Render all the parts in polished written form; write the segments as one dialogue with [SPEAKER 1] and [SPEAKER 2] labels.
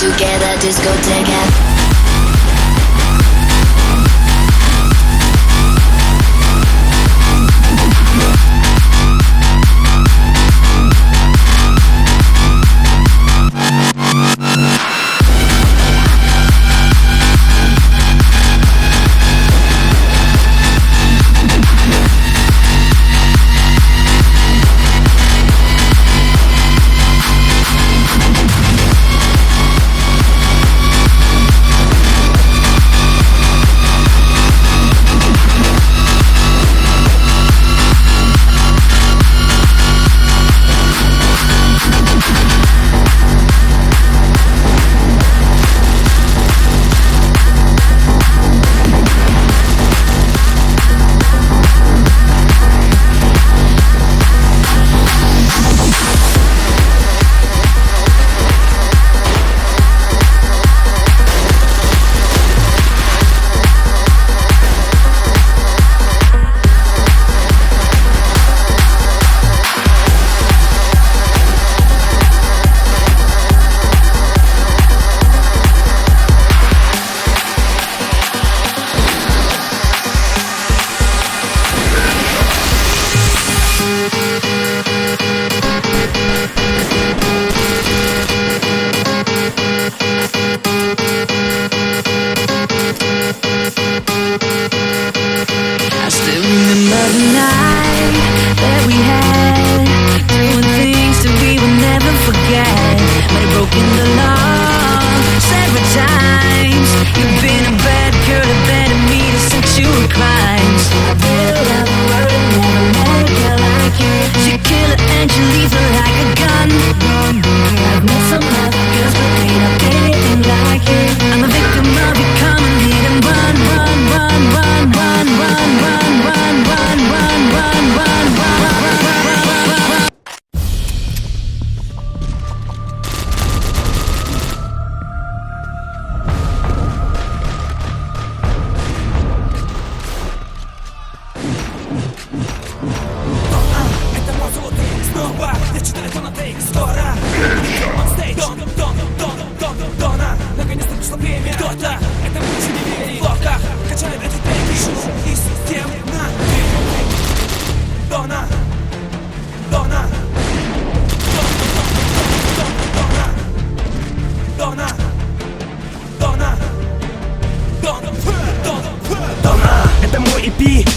[SPEAKER 1] together, discotheque.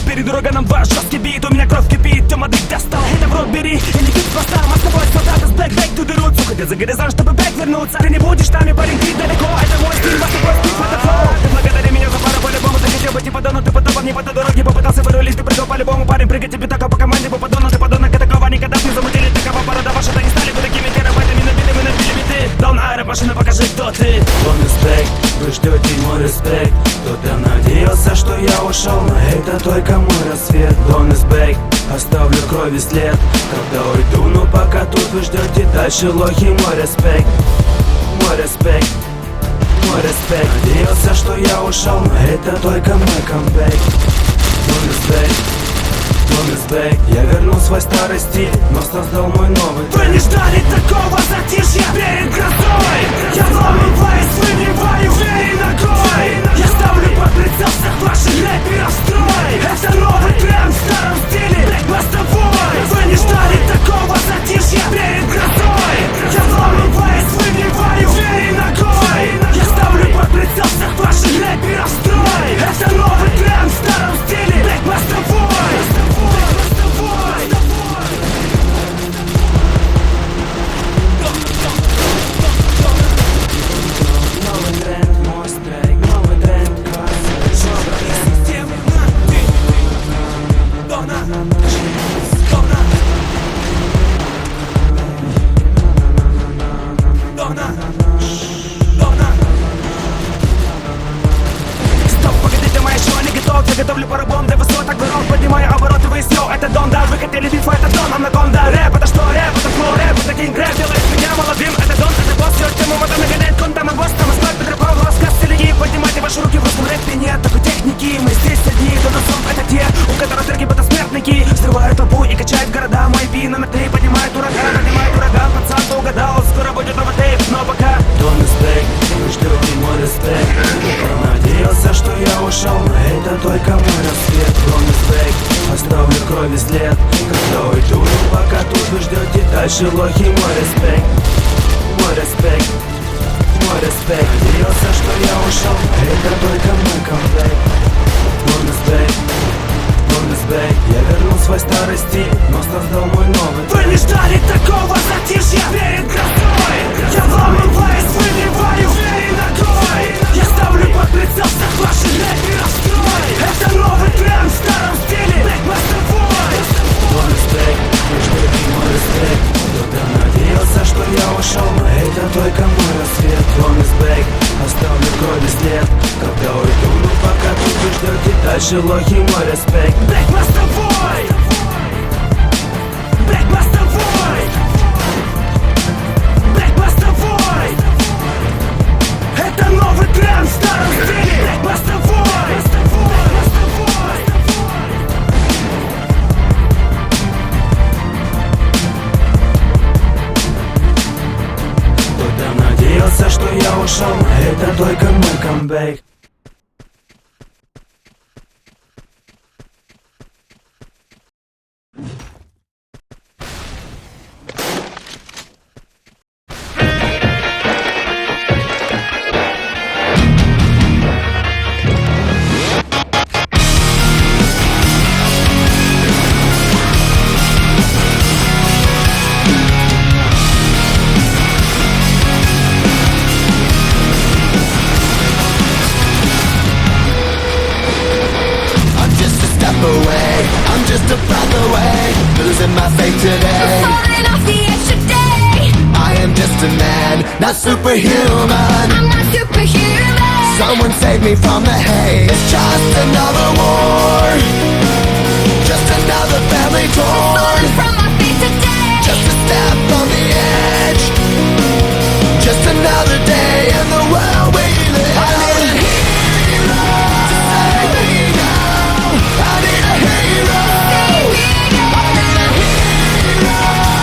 [SPEAKER 2] Перед ураганом ваш жесткий бит, у меня кровь кипит, Тёма, ты достал, это в рот бери. Я не бит просто, мы с тобой солдаты с блэк to the roots. Уходи за горизонт, чтобы бэк вернуться. Ты не будешь нами, парень, ты далеко. Это мой стиль, вас тобой стиль, это флоу. Ты благодари меня за пару, по-любому ты хотел бы типа дону. Ты потопал не по той дороге, попытался вырулить, ты прыгал по-любому. Парень, прыгай тебе только по команде, по подону. Ты подонок, это такого никогда не замутили. Такова порода ваша, да не стали бы такими терабайтами, набили биты. Дон аэро, машина, покажи, кто ты.
[SPEAKER 3] Дон респект, вы ждете мой респект. Кто-то надеялся, что я ушел, но это только мой рассвет. Дон is back, оставлю крови след. Когда уйду, но пока тут вы ждете дальше лохи. Мой респект, мой респект, мой респект. Надеялся, что я ушел, но это только мой камбэк. Дон is back, Дон is back. Я вернул свой старый стиль, но создал мой новый трек.
[SPEAKER 2] Вы не ждали такого затишья перед грозой. Я вламываюсь, выбиваю двери ногой. Я ставлю под прицел всех ваших рэперов строй. Это новый тренд в старом стиле, мы с тобой. Вы не ждали такого затишья перед грозой. Я вламываюсь, выбиваю двери ногой. Я ставлю под прицел всех ваших рэперов строй. Это новый тренд в старом стиле, мы с тобой. Я готовлю парабом для высоток дорог, поднимаю обороты, выяснил, это Дон, да, вы хотели бифа, это Дон, анаконда. Рэп, это что, рэп, это флоу, рэп, это кинг, рэп, делает меня молодым, это Дон, это босс, все тему, это нагоняет, контама, босс, там искать, Петропавл, рассказ, селеги, поднимайте ваши руки, в русском рэпе нет такой техники, мы здесь одни, Доносов, это те, у которых треки бытосмертники, взрывают толпу и качают города, мой би номер 3, поднимает ураган, пацан, ты угадал, скоро будет новый тейп, но пока
[SPEAKER 3] Дон is back. только мой рассвет. Promise back, оставлю крови след. Когда уйду, но пока тут вы ждете дальше лохи. Мой респект, мой респект, мой респект. Надеялся, что я ушел, это только мой камбэк. Promise back, promise back. Я вернул свой старый стиль, но создал мой новый.
[SPEAKER 2] Вы не ждали такого затишья перед грозой. Я вламываюсь, выбиваю двери ногой. Я ставлю под прицел всех ваших рэперов строй. Это новый тренд в старом стиле. Black Master Voice.
[SPEAKER 3] Promise back, вы ждете мой респект. Кто-то надеялся, что я ушел, но это только мой рассвет. Promise back, оставлю крови след. Когда уйду, но пока тут вы ждете дальше лохи. Мой респект.
[SPEAKER 2] Black Master Voice. Black Master Voice. Black Master Voice. Это новый тренд в старом стиле. Black Master Voice.
[SPEAKER 3] Кто-то надеялся, что я ушел, но это только мой камбэк.
[SPEAKER 4] I'm just a breath away, losing my faith today.
[SPEAKER 5] Falling off the edge today.
[SPEAKER 4] I am just a man, not superhuman.
[SPEAKER 5] I'm not superhuman.
[SPEAKER 4] Someone save me from the hate. It's just another war, just another family torn.
[SPEAKER 5] Falling from my feet today.
[SPEAKER 4] Just a step on the edge, just another day in the world we live. I need a hero to save me now. I need a hero. I need a hero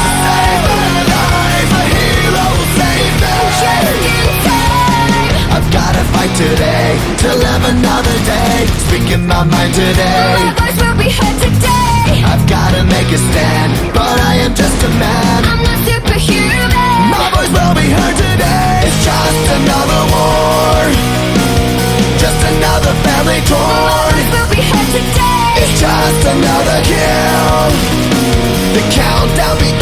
[SPEAKER 4] to save my life. A hero will save me.
[SPEAKER 5] Just in time.
[SPEAKER 4] I've gotta fight today to live another day. Speaking my mind today.
[SPEAKER 5] My voice will be heard today.
[SPEAKER 4] I've gotta make a stand, but I am just a man.
[SPEAKER 5] I'm not superhuman.
[SPEAKER 4] My voice will be heard today. It's just another war, just another family
[SPEAKER 5] My
[SPEAKER 4] torn.
[SPEAKER 5] voice will be heard today.
[SPEAKER 4] It's just another kill. The countdown begins.